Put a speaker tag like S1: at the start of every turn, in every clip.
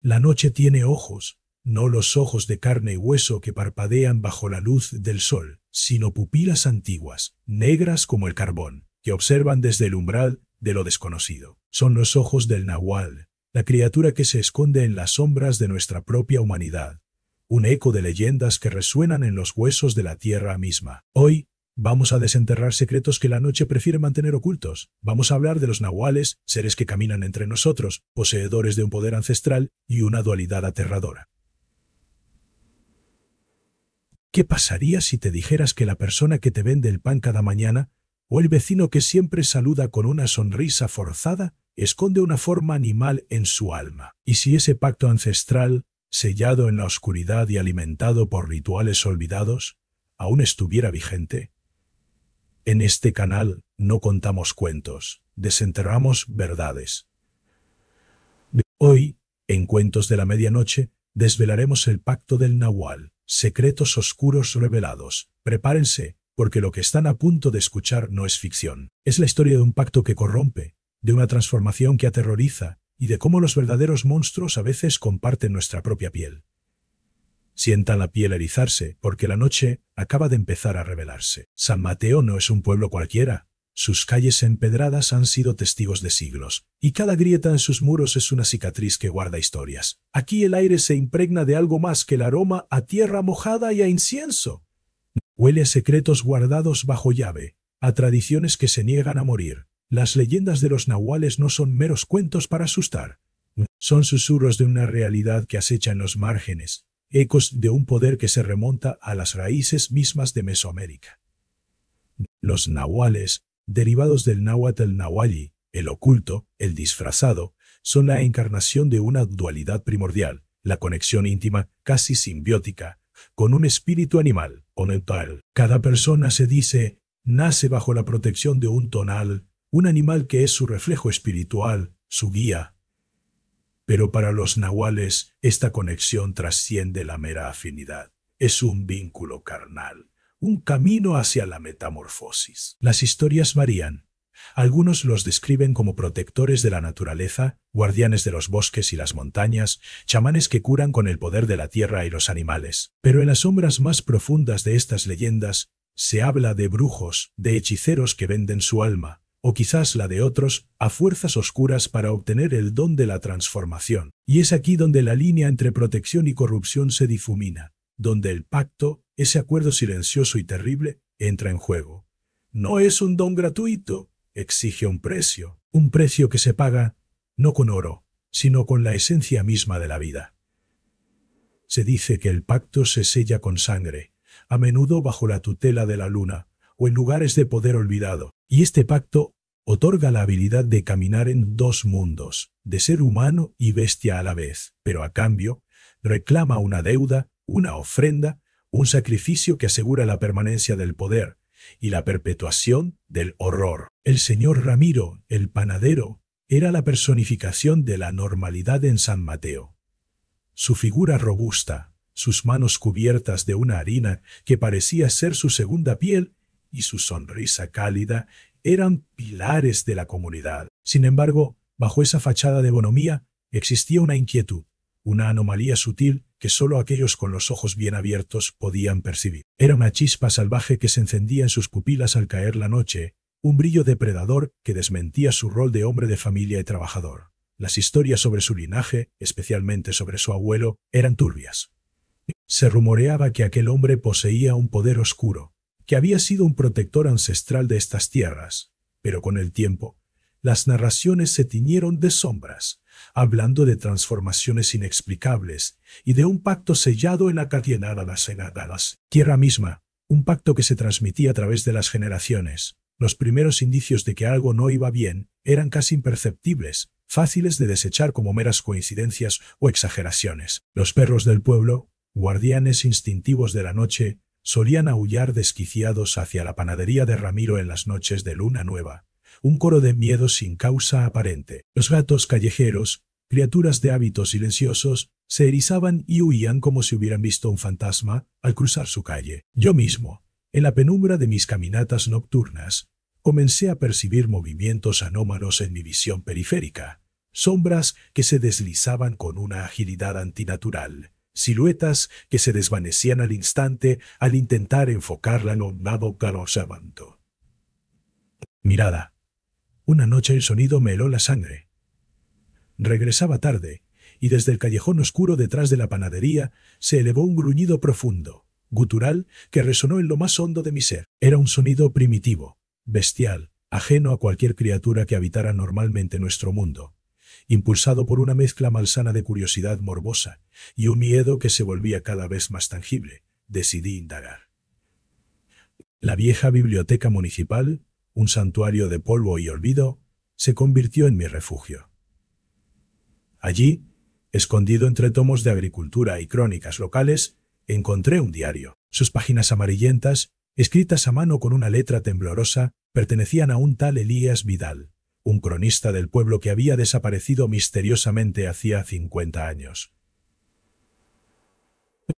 S1: La noche tiene ojos, no los ojos de carne y hueso que parpadean bajo la luz del sol, sino pupilas antiguas, negras como el carbón, que observan desde el umbral de lo desconocido. Son los ojos del nahual, la criatura que se esconde en las sombras de nuestra propia humanidad, un eco de leyendas que resuenan en los huesos de la tierra misma. Hoy vamos a desenterrar secretos que la noche prefiere mantener ocultos. Vamos a hablar de los nahuales, seres que caminan entre nosotros, poseedores de un poder ancestral y una dualidad aterradora. ¿Qué pasaría si te dijeras que la persona que te vende el pan cada mañana, o el vecino que siempre saluda con una sonrisa forzada, esconde una forma animal en su alma? ¿Y si ese pacto ancestral, sellado en la oscuridad y alimentado por rituales olvidados, aún estuviera vigente? En este canal no contamos cuentos, desenterramos verdades. Hoy, en Cuentos de la Medianoche, desvelaremos el pacto del nahual, secretos oscuros revelados. Prepárense, porque lo que están a punto de escuchar no es ficción. Es la historia de un pacto que corrompe, de una transformación que aterroriza y de cómo los verdaderos monstruos a veces comparten nuestra propia piel. Sientan la piel erizarse, porque la noche acaba de empezar a revelarse. San Mateo no es un pueblo cualquiera. Sus calles empedradas han sido testigos de siglos, y cada grieta en sus muros es una cicatriz que guarda historias. Aquí el aire se impregna de algo más que el aroma a tierra mojada y a incienso. Huele a secretos guardados bajo llave, a tradiciones que se niegan a morir. Las leyendas de los nahuales no son meros cuentos para asustar. Son susurros de una realidad que acecha en los márgenes, ecos de un poder que se remonta a las raíces mismas de Mesoamérica. Los nahuales, derivados del náhuatl nahualli, el oculto, el disfrazado, son la encarnación de una dualidad primordial, la conexión íntima, casi simbiótica, con un espíritu animal, onental. Cada persona, se dice, nace bajo la protección de un tonal, un animal que es su reflejo espiritual, su guía. Pero para los nahuales, esta conexión trasciende la mera afinidad. Es un vínculo carnal, un camino hacia la metamorfosis. Las historias varían. Algunos los describen como protectores de la naturaleza, guardianes de los bosques y las montañas, chamanes que curan con el poder de la tierra y los animales. Pero en las sombras más profundas de estas leyendas, se habla de brujos, de hechiceros que venden su alma, o quizás la de otros, a fuerzas oscuras para obtener el don de la transformación. Y es aquí donde la línea entre protección y corrupción se difumina, donde el pacto, ese acuerdo silencioso y terrible, entra en juego. No es un don gratuito, exige un precio que se paga no con oro, sino con la esencia misma de la vida. Se dice que el pacto se sella con sangre, a menudo bajo la tutela de la luna, o en lugares de poder olvidado, y este pacto otorga la habilidad de caminar en dos mundos, de ser humano y bestia a la vez, pero a cambio reclama una deuda, una ofrenda, un sacrificio que asegura la permanencia del poder y la perpetuación del horror. El señor Ramiro, el panadero, era la personificación de la normalidad en San Mateo. Su figura robusta, sus manos cubiertas de una harina que parecía ser su segunda piel, y su sonrisa cálida eran pilares de la comunidad. Sin embargo, bajo esa fachada de bonomía existía una inquietud, una anomalía sutil que solo aquellos con los ojos bien abiertos podían percibir. Era una chispa salvaje que se encendía en sus pupilas al caer la noche, un brillo depredador que desmentía su rol de hombre de familia y trabajador. Las historias sobre su linaje, especialmente sobre su abuelo, eran turbias. Se rumoreaba que aquel hombre poseía un poder oscuro, que había sido un protector ancestral de estas tierras, pero con el tiempo, las narraciones se tiñeron de sombras, hablando de transformaciones inexplicables y de un pacto sellado en la cadenada las enadadas. Tierra misma, un pacto que se transmitía a través de las generaciones. Los primeros indicios de que algo no iba bien eran casi imperceptibles, fáciles de desechar como meras coincidencias o exageraciones. Los perros del pueblo, guardianes instintivos de la noche, solían aullar desquiciados hacia la panadería de Ramiro en las noches de luna nueva, un coro de miedo sin causa aparente. Los gatos callejeros, criaturas de hábitos silenciosos, se erizaban y huían como si hubieran visto un fantasma al cruzar su calle. Yo mismo, en la penumbra de mis caminatas nocturnas, comencé a percibir movimientos anómalos en mi visión periférica, Sombras que se deslizaban con una agilidad antinatural, siluetas que se desvanecían al instante al intentar enfocarla en un lado galosamente. Mirada. Una noche el sonido me heló la sangre. Regresaba tarde, y desde el callejón oscuro detrás de la panadería se elevó un gruñido profundo, gutural, que resonó en lo más hondo de mi ser. Era un sonido primitivo, bestial, ajeno a cualquier criatura que habitara normalmente nuestro mundo, impulsado por una mezcla malsana de curiosidad morbosa y un miedo que se volvía cada vez más tangible. Decidí indagar. La vieja biblioteca municipal, un santuario de polvo y olvido, se convirtió en mi refugio. Allí, escondido entre tomos de agricultura y crónicas locales, encontré un diario. Sus páginas amarillentas, escritas a mano con una letra temblorosa, pertenecían a un tal Elías Vidal, un cronista del pueblo que había desaparecido misteriosamente hacía 50 años.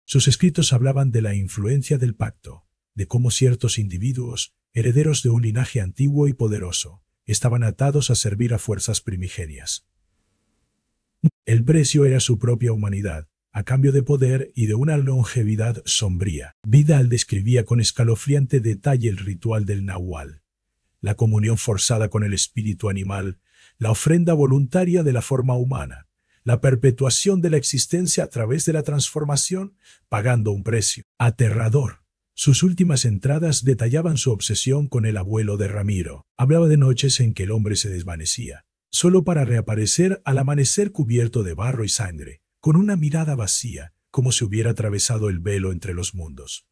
S1: Sus escritos hablaban de la influencia del pacto, de cómo ciertos individuos, herederos de un linaje antiguo y poderoso, estaban atados a servir a fuerzas primigenias. El precio era su propia humanidad, a cambio de poder y de una longevidad sombría. Vidal describía con escalofriante detalle el ritual del Nahual, la comunión forzada con el espíritu animal, la ofrenda voluntaria de la forma humana, la perpetuación de la existencia a través de la transformación, pagando un precio aterrador. Sus últimas entradas detallaban su obsesión con el abuelo de Ramiro. Hablaba de noches en que el hombre se desvanecía, solo para reaparecer al amanecer cubierto de barro y sangre, con una mirada vacía, como si hubiera atravesado el velo entre los mundos.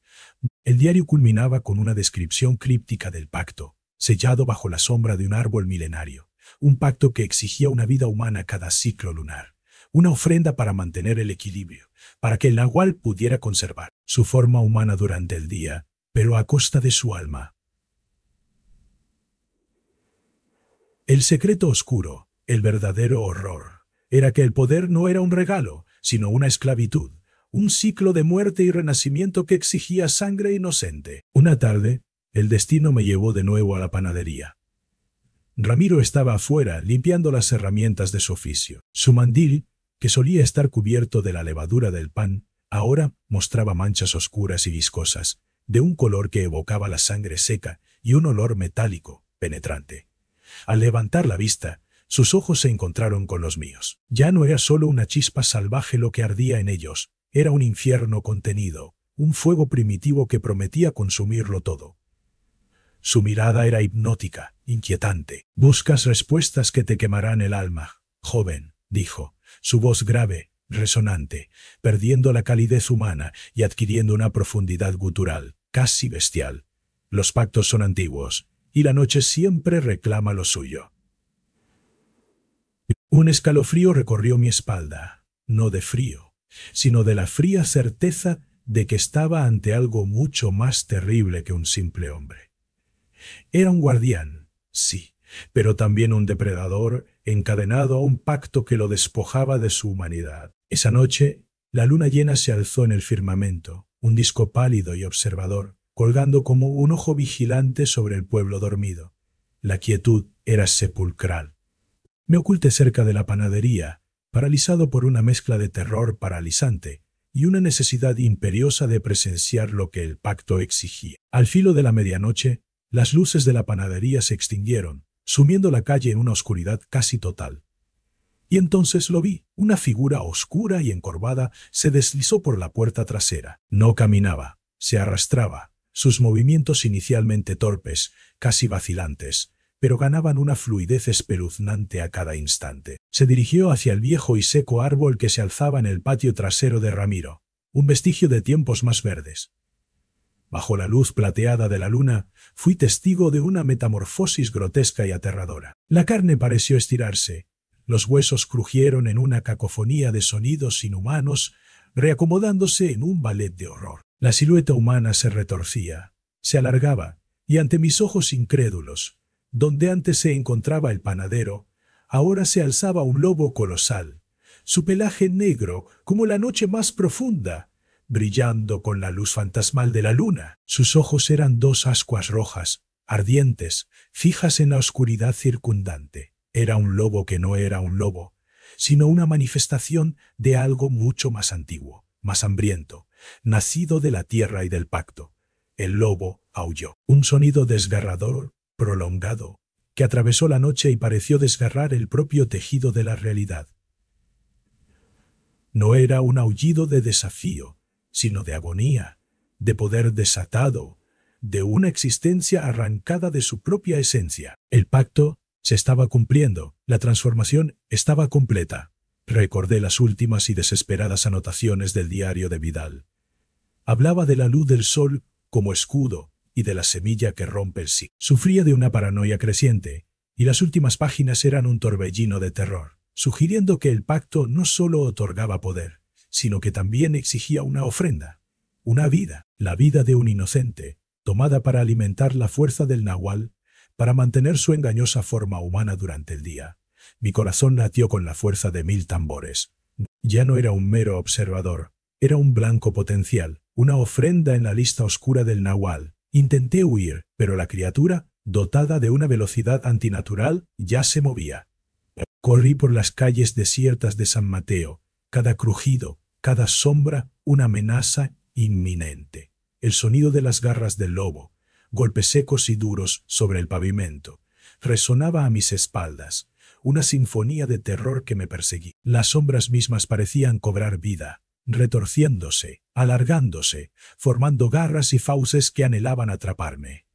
S1: El diario culminaba con una descripción críptica del pacto, sellado bajo la sombra de un árbol milenario, un pacto que exigía una vida humana cada ciclo lunar, una ofrenda para mantener el equilibrio, para que el Nahual pudiera conservar su forma humana durante el día, pero a costa de su alma. El secreto oscuro, el verdadero horror, era que el poder no era un regalo, sino una esclavitud, un ciclo de muerte y renacimiento que exigía sangre inocente. Una tarde, el destino me llevó de nuevo a la panadería. Ramiro estaba afuera, limpiando las herramientas de su oficio. Su mandil, que solía estar cubierto de la levadura del pan, ahora mostraba manchas oscuras y viscosas, de un color que evocaba la sangre seca y un olor metálico, penetrante. Al levantar la vista, sus ojos se encontraron con los míos. Ya no era solo una chispa salvaje lo que ardía en ellos, era un infierno contenido, un fuego primitivo que prometía consumirlo todo. Su mirada era hipnótica, inquietante. «Buscas respuestas que te quemarán el alma, joven», dijo, su voz grave, resonante, perdiendo la calidez humana y adquiriendo una profundidad gutural, casi bestial. «Los pactos son antiguos, y la noche siempre reclama lo suyo». Un escalofrío recorrió mi espalda, no de frío, sino de la fría certeza de que estaba ante algo mucho más terrible que un simple hombre. Era un guardián, sí, pero también un depredador encadenado a un pacto que lo despojaba de su humanidad. Esa noche, la luna llena se alzó en el firmamento, un disco pálido y observador, colgando como un ojo vigilante sobre el pueblo dormido. La quietud era sepulcral. Me oculté cerca de la panadería, paralizado por una mezcla de terror paralizante y una necesidad imperiosa de presenciar lo que el pacto exigía. Al filo de la medianoche, las luces de la panadería se extinguieron, sumiendo la calle en una oscuridad casi total. Y entonces lo vi. Una figura oscura y encorvada se deslizó por la puerta trasera. No caminaba, se arrastraba, sus movimientos inicialmente torpes, casi vacilantes, pero ganaban una fluidez espeluznante a cada instante. Se dirigió hacia el viejo y seco árbol que se alzaba en el patio trasero de Ramiro, un vestigio de tiempos más verdes. Bajo la luz plateada de la luna, fui testigo de una metamorfosis grotesca y aterradora. La carne pareció estirarse, los huesos crujieron en una cacofonía de sonidos inhumanos, reacomodándose en un ballet de horror. La silueta humana se retorcía, se alargaba, y ante mis ojos incrédulos, donde antes se encontraba el panadero, ahora se alzaba un lobo colosal, su pelaje negro como la noche más profunda, brillando con la luz fantasmal de la luna. Sus ojos eran dos ascuas rojas, ardientes, fijas en la oscuridad circundante. Era un lobo que no era un lobo, sino una manifestación de algo mucho más antiguo, más hambriento, nacido de la tierra y del pacto. El lobo aulló, un sonido desgarrador, prolongado, que atravesó la noche y pareció desgarrar el propio tejido de la realidad. No era un aullido de desafío, sino de agonía, de poder desatado, de una existencia arrancada de su propia esencia. El pacto se estaba cumpliendo, la transformación estaba completa. Recordé las últimas y desesperadas anotaciones del diario de Vidal. Hablaba de la luz del sol como escudo y de la semilla que rompe el sí. Sufría de una paranoia creciente, y las últimas páginas eran un torbellino de terror, sugiriendo que el pacto no solo otorgaba poder, sino que también exigía una ofrenda, una vida, la vida de un inocente, tomada para alimentar la fuerza del nahual, para mantener su engañosa forma humana durante el día. Mi corazón latió con la fuerza de 1000 tambores. Ya no era un mero observador, era un blanco potencial, una ofrenda en la lista oscura del nahual. Intenté huir, pero la criatura, dotada de una velocidad antinatural, ya se movía. Corrí por las calles desiertas de San Mateo, cada crujido, cada sombra, una amenaza inminente. El sonido de las garras del lobo, golpes secos y duros sobre el pavimento, resonaba a mis espaldas, una sinfonía de terror que me perseguía. Las sombras mismas parecían cobrar vida, retorciéndose, alargándose, formando garras y fauces que anhelaban atraparme.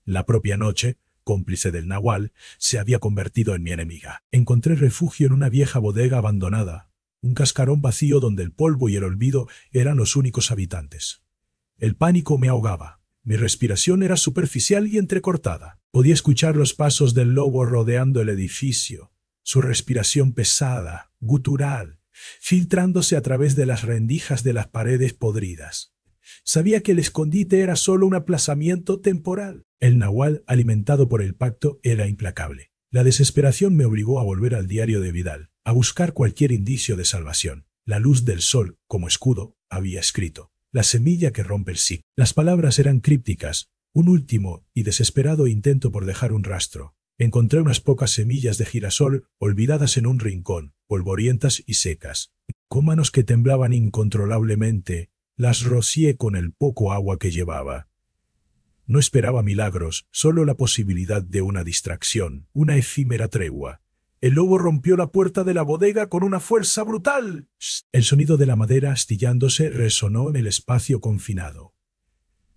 S1: La propia noche, cómplice del nahual, se había convertido en mi enemiga. Encontré refugio en una vieja bodega abandonada, un cascarón vacío donde el polvo y el olvido eran los únicos habitantes. El pánico me ahogaba. Mi respiración era superficial y entrecortada. Podía escuchar los pasos del lobo rodeando el edificio, su respiración pesada, gutural, filtrándose a través de las rendijas de las paredes podridas. Sabía que el escondite era solo un aplazamiento temporal. El nahual, alimentado por el pacto, era implacable. La desesperación me obligó a volver al diario de Vidal, a buscar cualquier indicio de salvación. La luz del sol, como escudo, había escrito: la semilla que rompe el sí. Las palabras eran crípticas, un último y desesperado intento por dejar un rastro. Encontré unas pocas semillas de girasol olvidadas en un rincón, polvorientas y secas. Con manos que temblaban incontrolablemente, las rocié con el poco agua que llevaba. No esperaba milagros, solo la posibilidad de una distracción, una efímera tregua. El lobo rompió la puerta de la bodega con una fuerza brutal. El sonido de la madera astillándose resonó en el espacio confinado.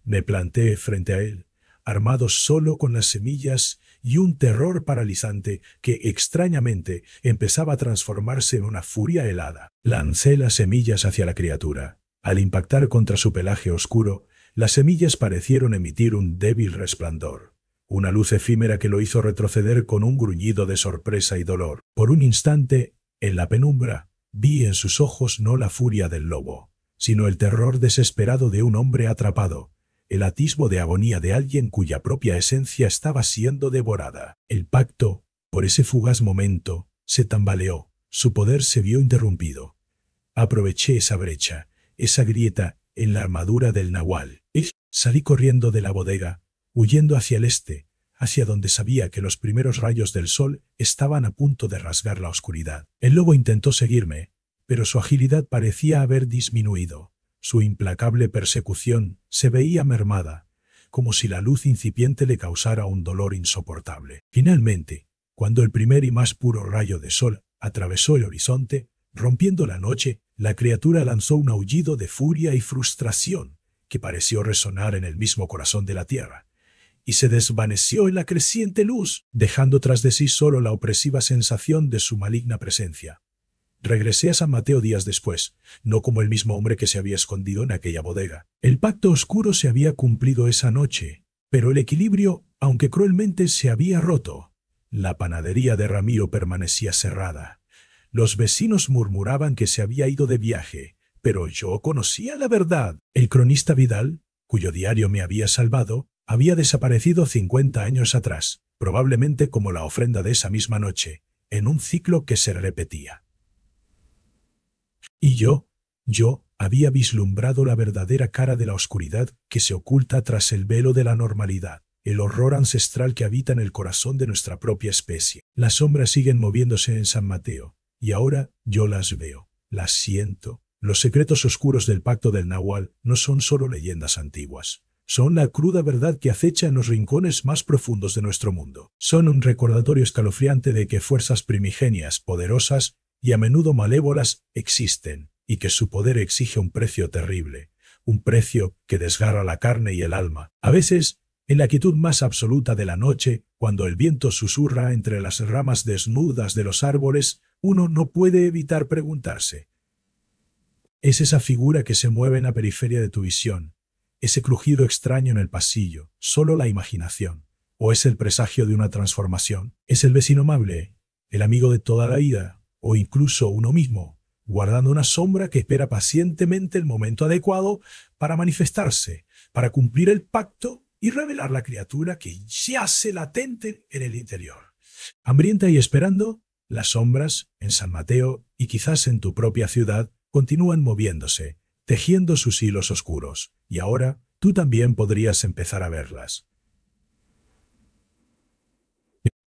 S1: Me planté frente a él, armado solo con las semillas y un terror paralizante que, extrañamente, empezaba a transformarse en una furia helada. Lancé las semillas hacia la criatura. Al impactar contra su pelaje oscuro, las semillas parecieron emitir un débil resplandor, una luz efímera que lo hizo retroceder con un gruñido de sorpresa y dolor. Por un instante, en la penumbra, vi en sus ojos no la furia del lobo, sino el terror desesperado de un hombre atrapado, el atisbo de agonía de alguien cuya propia esencia estaba siendo devorada. El pacto, por ese fugaz momento, se tambaleó, su poder se vio interrumpido. Aproveché esa brecha, esa grieta en la armadura del nahual. Salí corriendo de la bodega, huyendo hacia el este, hacia donde sabía que los primeros rayos del sol estaban a punto de rasgar la oscuridad. El lobo intentó seguirme, pero su agilidad parecía haber disminuido. Su implacable persecución se veía mermada, como si la luz incipiente le causara un dolor insoportable. Finalmente, cuando el primer y más puro rayo de sol atravesó el horizonte, rompiendo la noche, la criatura lanzó un aullido de furia y frustración que pareció resonar en el mismo corazón de la tierra, y se desvaneció en la creciente luz, dejando tras de sí solo la opresiva sensación de su maligna presencia. Regresé a San Mateo días después, no como el mismo hombre que se había escondido en aquella bodega. El pacto oscuro se había cumplido esa noche, pero el equilibrio, aunque cruelmente, se había roto. La panadería de Ramiro permanecía cerrada. Los vecinos murmuraban que se había ido de viaje, pero yo conocía la verdad. El cronista Vidal, cuyo diario me había salvado, había desaparecido 50 años atrás, probablemente como la ofrenda de esa misma noche, en un ciclo que se repetía. Y yo había vislumbrado la verdadera cara de la oscuridad que se oculta tras el velo de la normalidad, el horror ancestral que habita en el corazón de nuestra propia especie. Las sombras siguen moviéndose en San Mateo, y ahora yo las veo, las siento. Los secretos oscuros del pacto del Nahual no son solo leyendas antiguas. Son la cruda verdad que acecha en los rincones más profundos de nuestro mundo. Son un recordatorio escalofriante de que fuerzas primigenias, poderosas y a menudo malévolas existen, y que su poder exige un precio terrible, un precio que desgarra la carne y el alma. A veces, en la quietud más absoluta de la noche, cuando el viento susurra entre las ramas desnudas de los árboles, uno no puede evitar preguntarse: ¿es esa figura que se mueve en la periferia de tu visión, ese crujido extraño en el pasillo, solo la imaginación? ¿O es el presagio de una transformación? ¿Es el vecino amable, el amigo de toda la vida, o incluso uno mismo, guardando una sombra que espera pacientemente el momento adecuado para manifestarse, para cumplir el pacto y revelar la criatura que yace latente en el interior? Hambrienta y esperando, las sombras, en San Mateo y quizás en tu propia ciudad, continúan moviéndose, tejiendo sus hilos oscuros, y ahora tú también podrías empezar a verlas.